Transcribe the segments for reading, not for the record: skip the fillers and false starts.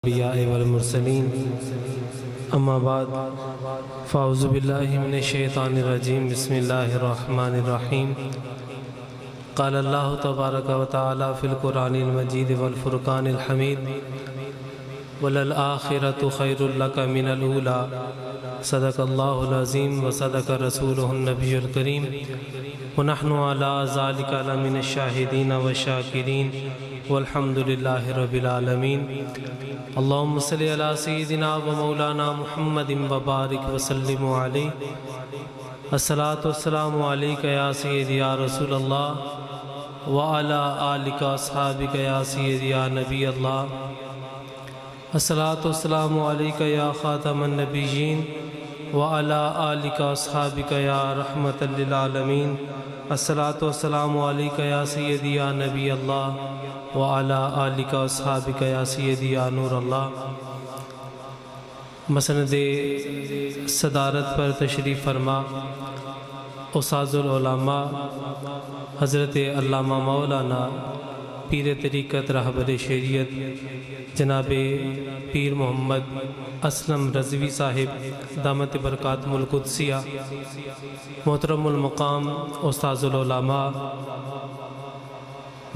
الانبیاء والمرسلین اما بعد فاعوذ باللہ من الشیطان الرجیم بسم اللہ الرحمن الرحیم قال اللہ تبارک و تعالی فی القرآن المجید والفرقان الحمید وَلَلْآخِرَةُ خَيْرٌ لَكَ مِنَ الْأُولَى صدق اللہ العظیم وصدق رسولہ النبی الکریم ونحن علی ذلک لمن الشاہدین والشاکرین والحمد للہ رب العالمین اللہم صلی علی سیدنا و مولانا محمد وبارک وسلم علیہ الصلاۃ والسلام علیک یا سیدی یا رسول اللہ وعلی آلک اصحابک یا سیدی یا نبی اللہ الصلاۃ والسلام علیک یا خاتم النبیین وعلی آلک اصحابک یا رحمت للعالمین الصلاۃ والسلام علیک یا سیدی یا نبی اللہ وعلی آلک اصحابک یا سیدی یا نور اللہ۔ مسند صدارت پر تشریف فرما استاذ العلماء حضرت علامہ مولانا پیر طریقت رہبر شریعت جناب پیر محمد اسلم رضوی صاحب دامت برکاتہ القدسیہ، محترم المقام استاذ العلماء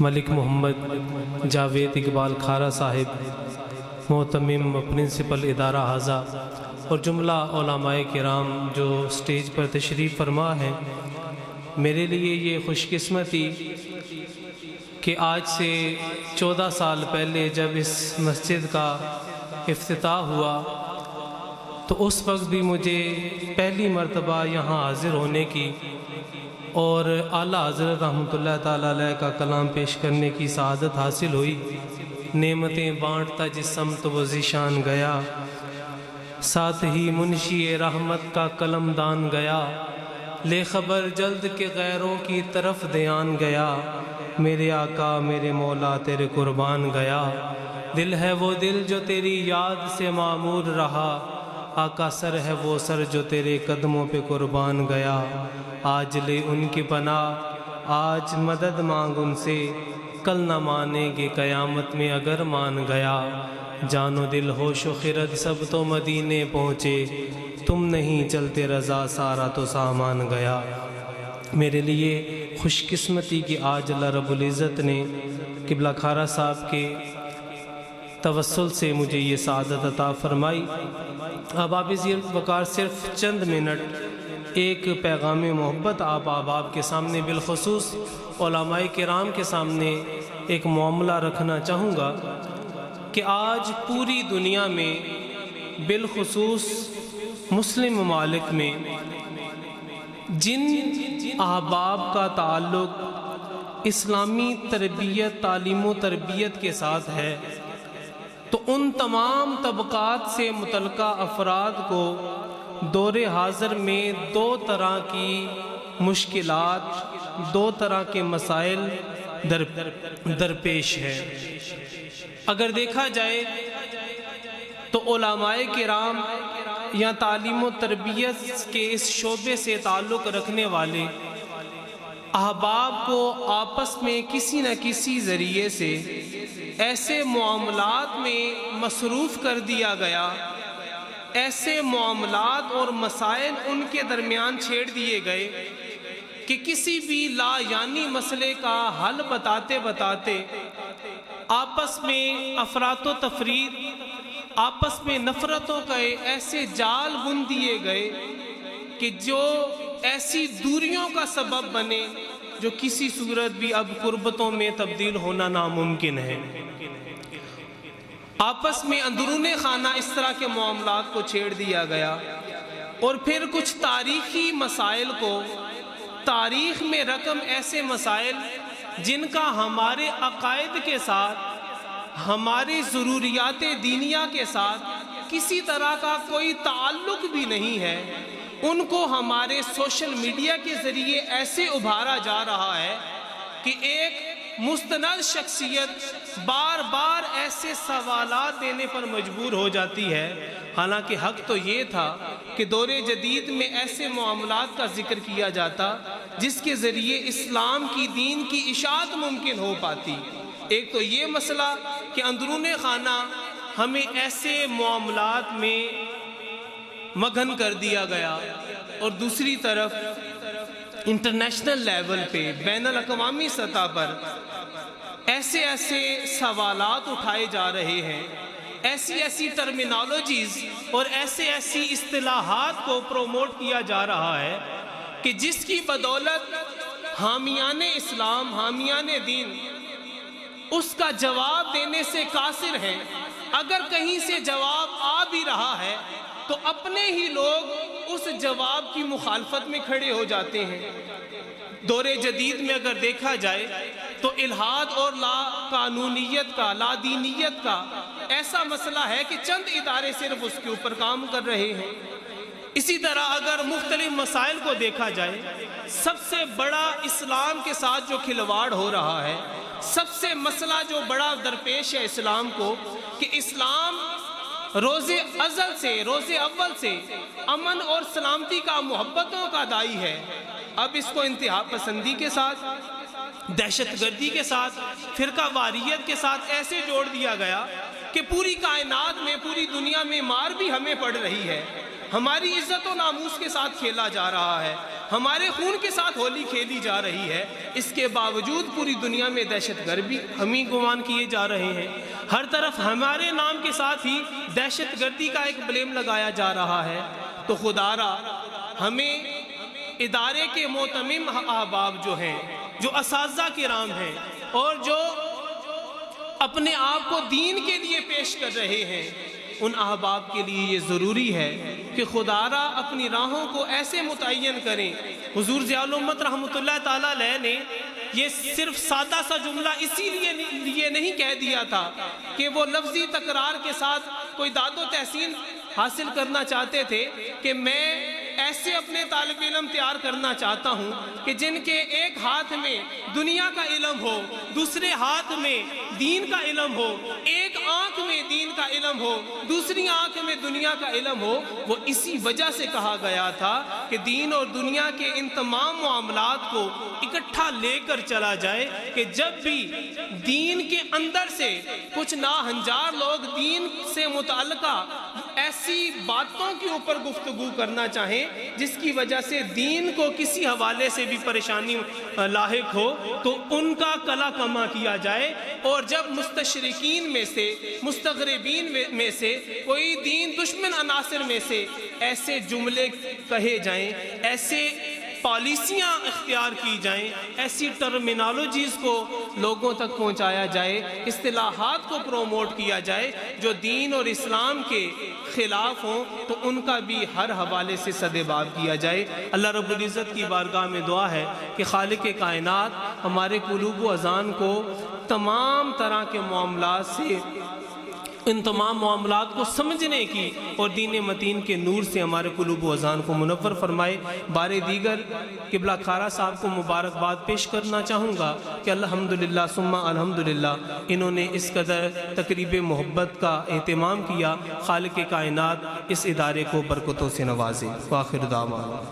ملک محمد جاوید اقبال کھارا صاحب محتمم پرنسپل ادارہ حاضہ اور جملہ علماء کرام جو سٹیج پر تشریف فرما ہیں، میرے لیے یہ خوش قسمتی کہ آج سے 14 سال پہلے جب اس مسجد کا افتتاح ہوا تو اس وقت بھی مجھے پہلی مرتبہ یہاں حاضر ہونے کی اور اعلیٰ حضرت رحمۃ اللہ تعالیٰ علیہ کا کلام پیش کرنے کی سعادت حاصل ہوئی۔ نعمتیں بانٹتا جس سمت و ذیشان گیا، ساتھ ہی منشی رحمت کا قلم دان گیا، لے خبر جلد کے غیروں کی طرف دھیان گیا، میرے آقا میرے مولا تیرے قربان گیا، دل ہے وہ دل جو تیری یاد سے معمور رہا، آقا سر ہے وہ سر جو تیرے قدموں پہ قربان گیا، آج لے ان کی پناہ آج مدد مانگ ان سے، کل نہ مانیں گے قیامت میں اگر مان گیا، جان و دل ہوش و خرد سب تو مدینے پہنچے، تم نہیں چلتے رضا سارا تو سامان گیا۔ میرے لیے خوش قسمتی کہ آج اللہ رب العزت نے قبلہ کھارا صاحب کے توسل سے مجھے یہ سعادت عطا فرمائی۔ اب آپ اس وقار صرف چند منٹ ایک پیغام محبت آپ کے سامنے بالخصوص علماء کرام کے سامنے ایک معاملہ رکھنا چاہوں گا کہ آج پوری دنیا میں بالخصوص مسلم ممالک میں جن احباب کا تعلق اسلامی تربیت تعلیم و تربیت کے ساتھ ہے تو ان تمام طبقات سے متعلقہ افراد کو دور حاضر میں دو طرح کی مشکلات، دو طرح کے مسائل درپیش ہے۔ اگر دیکھا جائے تو علماء کرام یا تعلیم و تربیت کے اس شعبے سے تعلق رکھنے والے احباب کو آپس میں کسی نہ کسی ذریعے سے ایسے معاملات میں مصروف کر دیا گیا، ایسے معاملات اور مسائل ان کے درمیان چھیڑ دیے گئے کہ کسی بھی لا یعنی مسئلے کا حل بتاتے بتاتے آپس میں افراط و تفرید، آپس میں نفرتوں کا ایسے جال بن دیے گئے کہ جو ایسی دوریوں کا سبب بنے جو کسی صورت بھی اب قربتوں میں تبدیل ہونا ناممکن ہے۔ آپس میں اندرون خانہ اس طرح کے معاملات کو چھیڑ دیا گیا اور پھر کچھ تاریخی مسائل کو تاریخ میں رقم ایسے مسائل جن کا ہمارے عقائد کے ساتھ، ہماری ضروریات دینیہ کے ساتھ کسی طرح کا کوئی تعلق بھی نہیں ہے، ان کو ہمارے سوشل میڈیا کے ذریعے ایسے ابھارا جا رہا ہے کہ ایک مستند شخصیت بار بار ایسے سوالات دینے پر مجبور ہو جاتی ہے، حالانکہ حق تو یہ تھا کہ دور جدید میں ایسے معاملات کا ذکر کیا جاتا جس کے ذریعے اسلام کی دین کی اشاعت ممکن ہو پاتی۔ ایک تو یہ مسئلہ کہ اندرون خانہ ہمیں ایسے معاملات میں مگن کر دیا گیا، اور دوسری طرف انٹرنیشنل لیول پہ، بین الاقوامی سطح پر ایسے ایسے سوالات اٹھائے جا رہے ہیں، ایسی ایسی ٹرمینالوجیز اور ایسی اصطلاحات کو پروموٹ کیا جا رہا ہے کہ جس کی بدولت حامیان اسلام، حامیان دین اس کا جواب دینے سے قاصر ہیں۔ اگر کہیں سے جواب آ بھی رہا ہے تو اپنے ہی لوگ اس جواب کی مخالفت میں کھڑے ہو جاتے ہیں۔ دور جدید میں اگر دیکھا جائے تو الحاد اور لا قانونیت کا، لا دینیت کا ایسا مسئلہ ہے کہ چند ادارے صرف اس کے اوپر کام کر رہے ہیں۔ اسی طرح اگر مختلف مسائل کو دیکھا جائے، سب سے بڑا اسلام کے ساتھ جو کھلواڑ ہو رہا ہے، سب سے مسئلہ جو بڑا درپیش ہے اسلام کو، کہ اسلام روز ازل سے، روز اول سے امن اور سلامتی کا، محبتوں کا دائی ہے۔ اب اس کو انتہا پسندی کے ساتھ، دہشت گردی کے ساتھ، فرقہ واریت کے ساتھ ایسے جوڑ دیا گیا کہ پوری کائنات میں، پوری دنیا میں مار بھی ہمیں پڑ رہی ہے، ہماری عزت و ناموس کے ساتھ کھیلا جا رہا ہے، ہمارے خون کے ساتھ ہولی کھیلی جا رہی ہے۔ اس کے باوجود پوری دنیا میں دہشت گردی ہم ہی گمان کیے جا رہے ہیں، ہر طرف ہمارے نام کے ساتھ ہی دہشت گردی کا ایک بلیم لگایا جا رہا ہے۔ تو خدا را ہمیں ادارے کے معتمم احباب جو ہیں، جو اساتذہ کرام ہیں، اور جو اپنے آپ کو دین کے لیے پیش کر رہے ہیں، ان احباب کے لیے یہ ضروری ہے کہ خدا را اپنی راہوں کو ایسے متعین کریں۔ حضور ضیاء الامت رحمۃ اللہ تعالیٰ علیہ نے یہ صرف سادہ سا جملہ اسی لیے نہیں کہہ دیا تھا کہ وہ لفظی تکرار کے ساتھ کوئی داد و تحسین حاصل کرنا چاہتے تھے کہ میں ایسے اپنے طالب علم تیار کرنا چاہتا ہوں کہ جن کے ایک ہاتھ میں دنیا کا علم ہو، دوسرے ہاتھ میں دین کا علم ہو، ایک آنکھ میں دین کا علم ہو، دوسری آنکھ میں دنیا کا علم ہو۔ وہ اسی وجہ سے کہا گیا تھا کہ دین اور دنیا کے ان تمام معاملات کو اکٹھا لے کر چلا جائے، کہ جب بھی دین کے اندر سے کچھ ناہنجار لوگ دین سے متعلقہ ایسی باتوں کے اوپر گفتگو کرنا چاہیں جس کی وجہ سے دین کو کسی حوالے سے بھی پریشانی لاحق ہو، تو ان کا کلا کما کیا جائے۔ اور جب مستشرقین میں سے، مستغربین میں سے، کوئی دین دشمن عناصر میں سے ایسے جملے کہے جائیں، ایسے پالیسیاں اختیار کی جائیں، ایسی ٹرمینالوجیز کو لوگوں تک پہنچایا جائے، اصطلاحات کو پروموٹ کیا جائے جو دین اور اسلام کے خلاف ہوں، تو ان کا بھی ہر حوالے سے سدباب کیا جائے۔ اللہ رب العزت کی بارگاہ میں دعا ہے کہ خالق کائنات ہمارے قلوب و اذان کو تمام طرح کے معاملات سے، ان تمام معاملات کو سمجھنے کی اور دین متین کے نور سے ہمارے قلوب و اذان کو منور فرمائے۔ بار دیگر قبلہ کھارا صاحب کو مبارکباد پیش کرنا چاہوں گا کہ الحمدللہ ثم الحمدللہ انہوں نے اس قدر تقریب محبت کا اہتمام کیا۔ خالق کائنات اس ادارے کو برکتوں سے نوازے۔ وآخر دعوانا